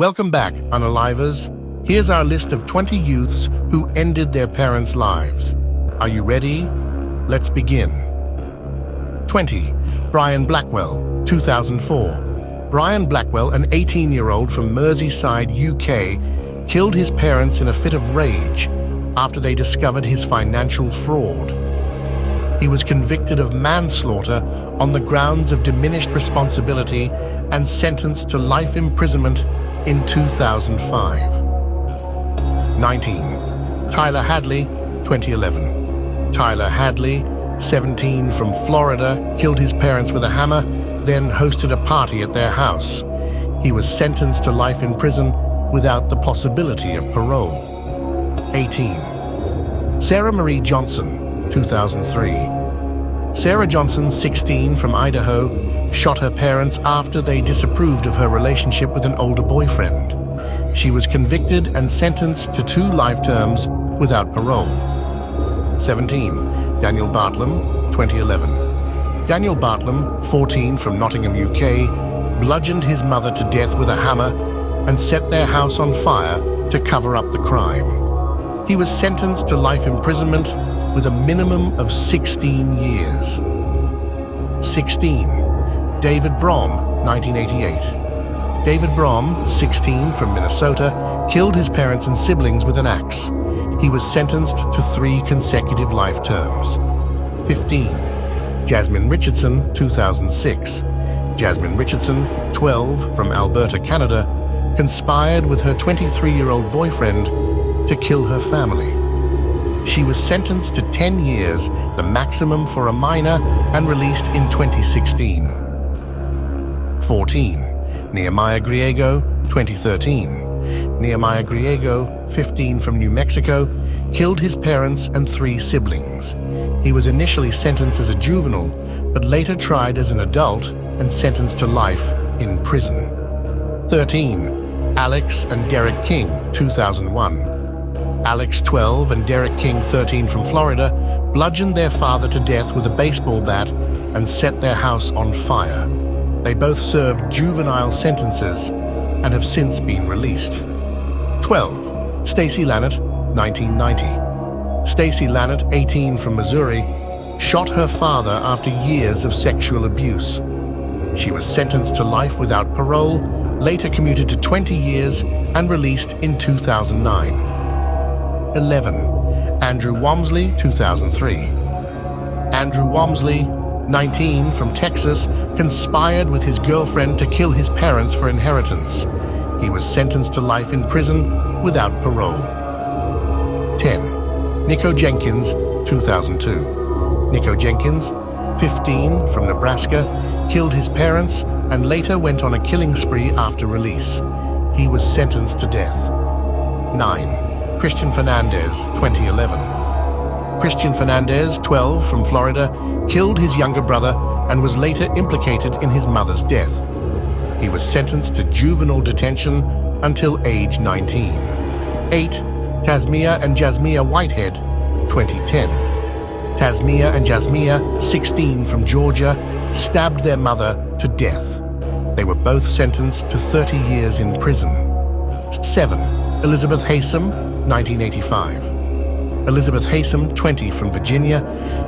Welcome back, Unalivers. Here's our list of 20 youths who ended their parents' lives. Are you ready? Let's begin. 20. Brian Blackwell, 2004. Brian Blackwell, an 18-year-old from Merseyside, UK, killed his parents in a fit of rage after they discovered his financial fraud. He was convicted of manslaughter on the grounds of diminished responsibility and sentenced to life imprisonment in 2005. 19. Tyler Hadley, 2011. Tyler Hadley, 17, from Florida, killed his parents with a hammer, then hosted a party at their house. He was sentenced to life in prison without the possibility of parole. 18. Sarah Marie Johnson, 2003. Sarah Johnson, 16, from Idaho, shot her parents after they disapproved of her relationship with an older boyfriend. She was convicted and sentenced to 2 life terms without parole. 17. Daniel Bartlam, 2011. Daniel Bartlam, 14, from Nottingham, UK, bludgeoned his mother to death with a hammer and set their house on fire to cover up the crime. He was sentenced to life imprisonment with a minimum of 16 years. 16. David Brom, 1988. David Brom, 16, from Minnesota, killed his parents and siblings with an axe. He was sentenced to 3 consecutive life terms. 15. Jasmine Richardson, 2006. Jasmine Richardson, 12, from Alberta, Canada, conspired with her 23-year-old boyfriend to kill her family. She was sentenced to 10 years, the maximum for a minor, and released in 2016. 14. Nehemiah Griego, 2013. Nehemiah Griego, 15, from New Mexico, killed his parents and 3 siblings. He was initially sentenced as a juvenile, but later tried as an adult and sentenced to life in prison. 13. Alex and Derek King, 2001. Alex, 12, and Derek King, 13, from Florida, bludgeoned their father to death with a baseball bat and set their house on fire. They both served juvenile sentences and have since been released. 12. Stacy Lannert, 1990. Stacy Lannert, 18, from Missouri, shot her father after years of sexual abuse. She was sentenced to life without parole, later commuted to 20 years, and released in 2009. 11. Andrew Wamsley, 2003. Andrew Wamsley, 19, from Texas, conspired with his girlfriend to kill his parents for inheritance. He was sentenced to life in prison without parole. 10. Nico Jenkins, 2002. Nico Jenkins, 15, from Nebraska, killed his parents and later went on a killing spree after release. He was sentenced to death. 9. Christian Fernandez, 2011. Christian Fernandez, 12, from Florida, killed his younger brother and was later implicated in his mother's death. He was sentenced to juvenile detention until age 19. 8. Tasmia and Jasmia Whitehead, 2010. Tasmia and Jasmia, 16, from Georgia, stabbed their mother to death. They were both sentenced to 30 years in prison. 7. Elizabeth Haysom, 1985. Elizabeth Haysom, 20, from Virginia,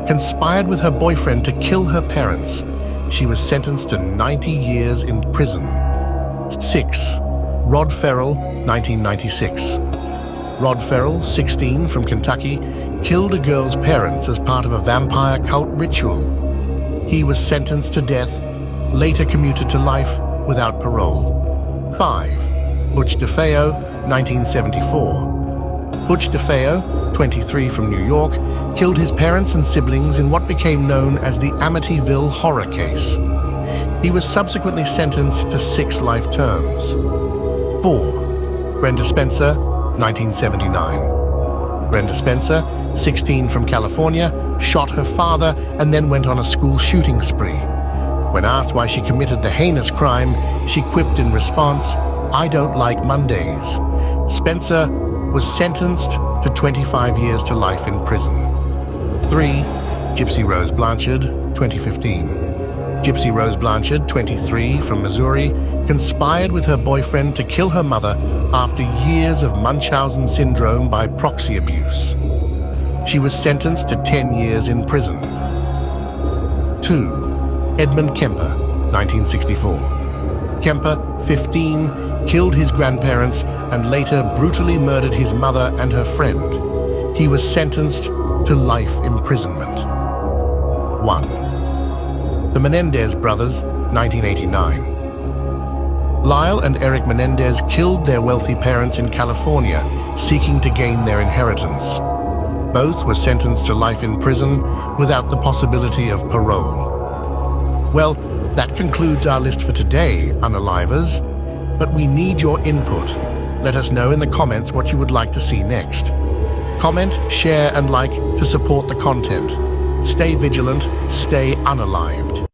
conspired with her boyfriend to kill her parents. She was sentenced to 90 years in prison. 6. Rod Ferrell, 1996. Rod Ferrell, 16, from Kentucky, killed a girl's parents as part of a vampire cult ritual. He was sentenced to death, later commuted to life without parole. 5. Butch DeFeo, 1974. Butch DeFeo, 23, from New York, killed his parents and siblings in what became known as the Amityville horror case. He was subsequently sentenced to 6 life terms. 4. Brenda Spencer, 1979. Brenda Spencer, 16, from California, shot her father and then went on a school shooting spree. When asked why she committed the heinous crime, she quipped in response, "I don't like Mondays." Spencer was sentenced to 25 years to life in prison. 3. Gypsy Rose Blanchard, 2015. Gypsy Rose Blanchard, 23, from Missouri, conspired with her boyfriend to kill her mother after years of Munchausen syndrome by proxy abuse. She was sentenced to 10 years in prison. 2. Edmund Kemper, 1964. Kemper, 15, killed his grandparents and later brutally murdered his mother and her friend. He was sentenced to life imprisonment. 1. The Menendez brothers, 1989. Lyle and Eric Menendez killed their wealthy parents in California, seeking to gain their inheritance. Both were sentenced to life in prison without the possibility of parole. Well, that concludes our list for today, Unalivers, but we need your input. Let us know in the comments what you would like to see next. Comment, share, and like to support the content. Stay vigilant, stay unalived.